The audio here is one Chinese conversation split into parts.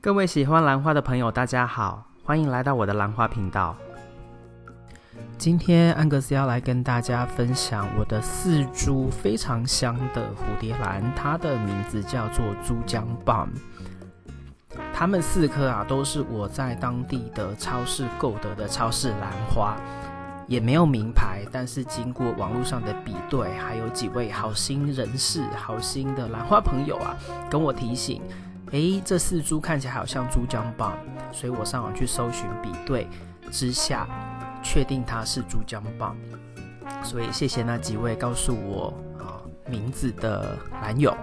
各位喜欢兰花的朋友大家好，欢迎来到我的兰花频道。今天安格斯要来跟大家分享我的4株非常香的蝴蝶兰，它的名字叫做珠江蚌。它们4颗都是我在当地的超市购得的超市兰花，也没有名牌，但是经过网络上的比对，还有几位好心人士、好心的兰花朋友跟我提醒，这4株看起来好像珠江蚌，所以我上网去搜寻比对之下，确定它是珠江蚌。所以谢谢那几位告诉我名字的兰友。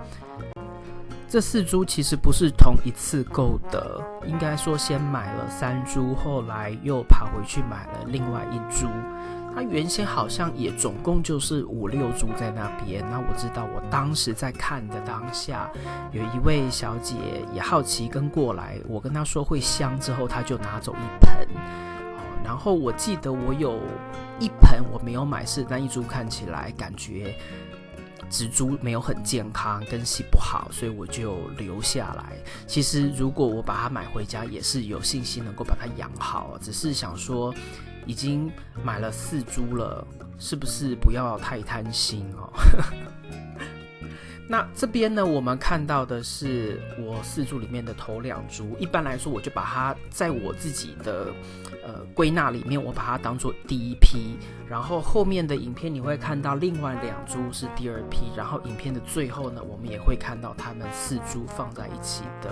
这4株其实不是同一次购的，应该说先买了3株，后来又跑回去买了另外1株。它原先好像也总共就是5-6株在那边。那我知道我当时在看的当下，有一位小姐也好奇跟过来，我跟她说会香之后，她就拿走1盆。然后我记得我有1盆我没有买，是那1株看起来感觉植株没有很健康，根系不好，所以我就留下来。其实如果我把它买回家，也是有信心能够把它养好，只是想说已经买了4株了，是不是不要太贪心那这边呢，我们看到的是我4株里面的头2株。一般来说，我就把它在我自己的归纳里面，我把它当做第1批，然后后面的影片你会看到另外2株是第2批，然后影片的最后呢，我们也会看到它们4株放在一起的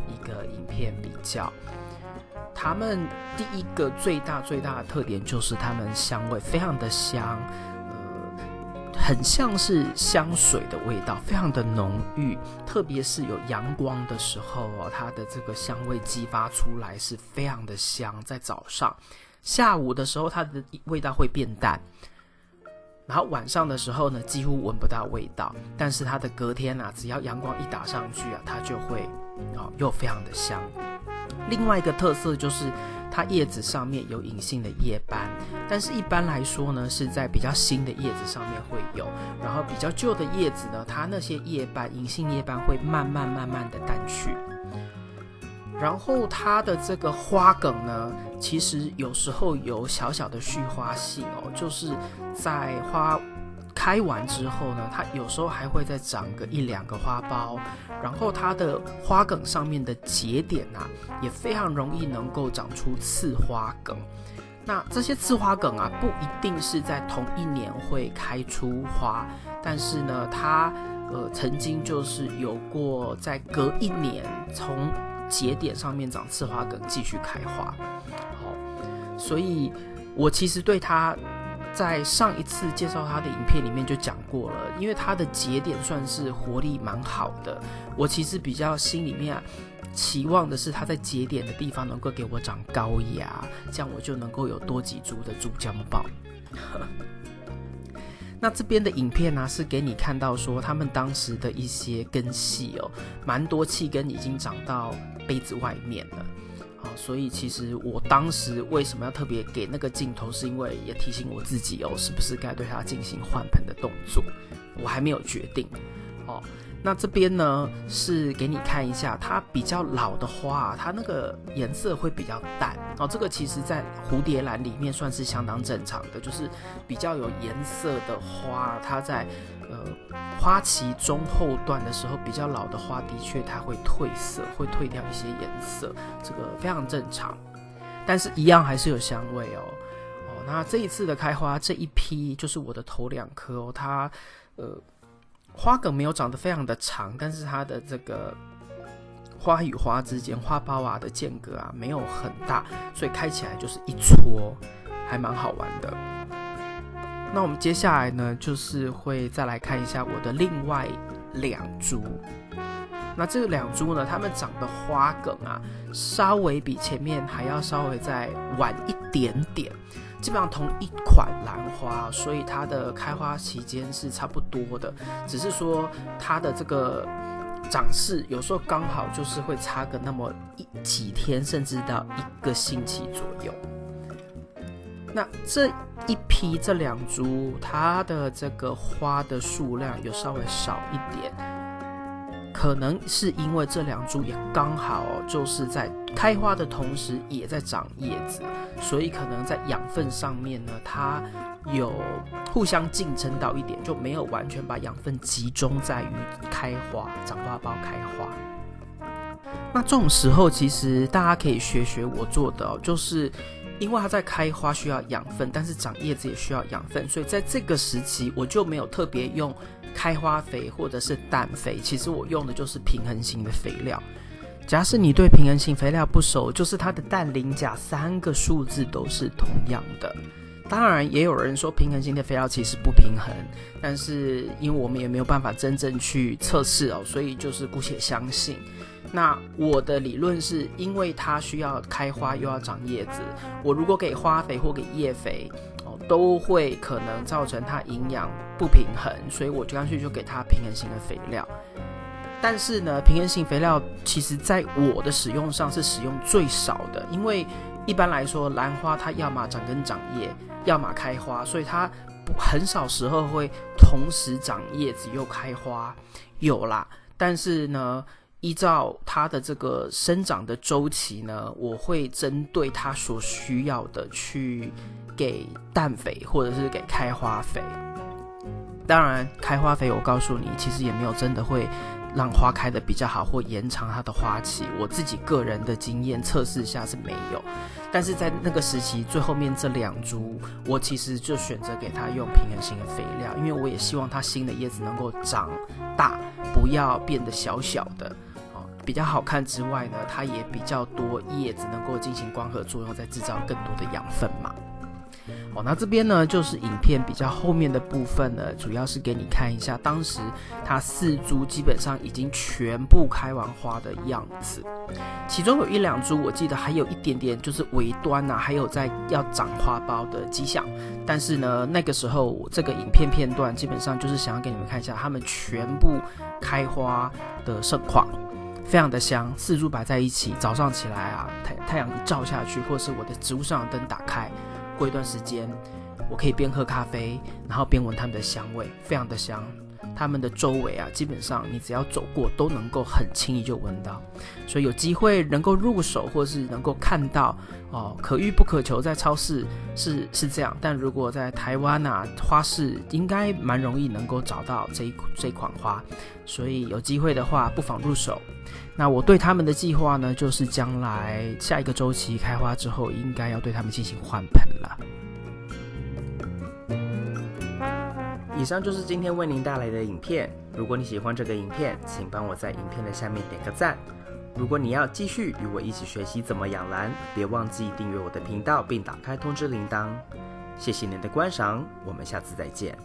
一个影片比较。它们第一个最大的特点就是它们香味非常的香，很像是香水的味道，非常的浓郁，特别是有阳光的时候它的这个香味激发出来是非常的香。在早上、下午的时候，它的味道会变淡，然后晚上的时候呢，几乎闻不到味道。但是它的隔天只要阳光一打上去它就会又非常的香。另外一个特色就是它叶子上面有隐性的叶斑，但是一般来说呢，是在比较新的叶子上面会有，然后比较旧的叶子呢，它那些叶斑、隐性叶斑会慢慢的淡去。然后它的这个花梗呢，其实有时候有小小的续花性就是在花开完之后呢，它有时候还会再长个1-2个花苞，然后它的花梗上面的节点也非常容易能够长出刺花梗。那这些刺花梗不一定是在同一年会开出花，但是呢，它曾经就是有过在隔1年从节点上面长刺花梗继续开花。所以我其实对它在上一次介绍它的影片里面就讲过了，因为它的节点算是活力蛮好的，我其实比较心里面期望的是它在节点的地方能够给我长高芽，这样我就能够有多几株的珠江蚌。那这边的影片是给你看到说他们当时的一些根系蛮多气根已经长到杯子外面了。所以其实我当时为什么要特别给那个镜头，是因为也提醒我自己是不是该对它进行换盆的动作，我还没有决定那这边呢是给你看一下它比较老的花它那个颜色会比较淡这个其实在蝴蝶兰里面算是相当正常的，就是比较有颜色的花，它在花期中后段的时候，比较老的花的确它会褪色，会褪掉一些颜色，这个非常正常，但是一样还是有香味那这一次的开花这一批就是我的头2颗它花梗没有长得非常的长，但是它的这个花与花之间花苞的间隔没有很大，所以开起来就是一撮，还蛮好玩的。那我们接下来呢，就是会再来看一下我的另外2株。那这2株呢，它们长的花梗稍微比前面还要稍微再晚一点点，基本上同一款兰花，所以它的开花期间是差不多的，只是说它的这个长势有时候刚好就是会差个那么几天，甚至到1个星期左右。那这一批这2株，它的这个花的数量有稍微少一点，可能是因为这2株也刚好就是在开花的同时也在长叶子，所以可能在养分上面呢，它有互相竞争到一点，就没有完全把养分集中在于开花、长花苞、开花。那这种时候，其实大家可以学学我做的就是因为它在开花需要养分，但是长叶子也需要养分，所以在这个时期我就没有特别用开花肥或者是氮肥，其实我用的就是平衡型的肥料。假使你对平衡型肥料不熟，就是它的氮、磷、钾3个数字都是同样的。当然也有人说平衡型的肥料其实不平衡，但是因为我们也没有办法真正去测试所以就是姑且相信。那我的理论是因为它需要开花又要长叶子，我如果给花肥或给叶肥都会可能造成它营养不平衡，所以我就干脆就给它平衡型的肥料。但是呢，平衡型肥料其实在我的使用上是使用最少的，因为一般来说兰花它要么长根长叶，要么开花，所以它很少时候会同时长叶子又开花。有啦，但是呢依照它的这个生长的周期呢，我会针对它所需要的去给氮肥或者是给开花肥。当然开花肥我告诉你其实也没有真的会让花开的比较好或延长它的花期，我自己个人的经验测试下是没有。但是在那个时期最后面这2株我其实就选择给它用平衡型的肥料，因为我也希望它新的叶子能够长大，不要变得小小的比较好看之外呢，它也比较多叶子能够进行光合作用，再制造更多的养分嘛。那这边呢就是影片比较后面的部分呢，主要是给你看一下当时它4株基本上已经全部开完花的样子，其中有1-2株我记得还有一点点就是尾端还有在要长花苞的迹象，但是呢那个时候这个影片片段基本上就是想要给你们看一下它们全部开花的盛况，非常的香。4株摆在一起，早上起来太阳一照下去，或是我的植物上的灯打开，过一段时间我可以边喝咖啡然后边闻它们的香味，非常的香。它们的周围基本上你只要走过都能够很轻易就闻到，所以有机会能够入手或是能够看到可遇不可求，在超市是这样，但如果在台湾花市应该蛮容易能够找到这款花，所以有机会的话不妨入手。那我对他们的计划呢，就是将来下一个周期开花之后应该要对他们进行换盆了。以上就是今天为您带来的影片，如果你喜欢这个影片，请帮我在影片的下面点个赞。如果你要继续与我一起学习怎么养兰，别忘记订阅我的频道并打开通知铃铛。谢谢您的观赏，我们下次再见。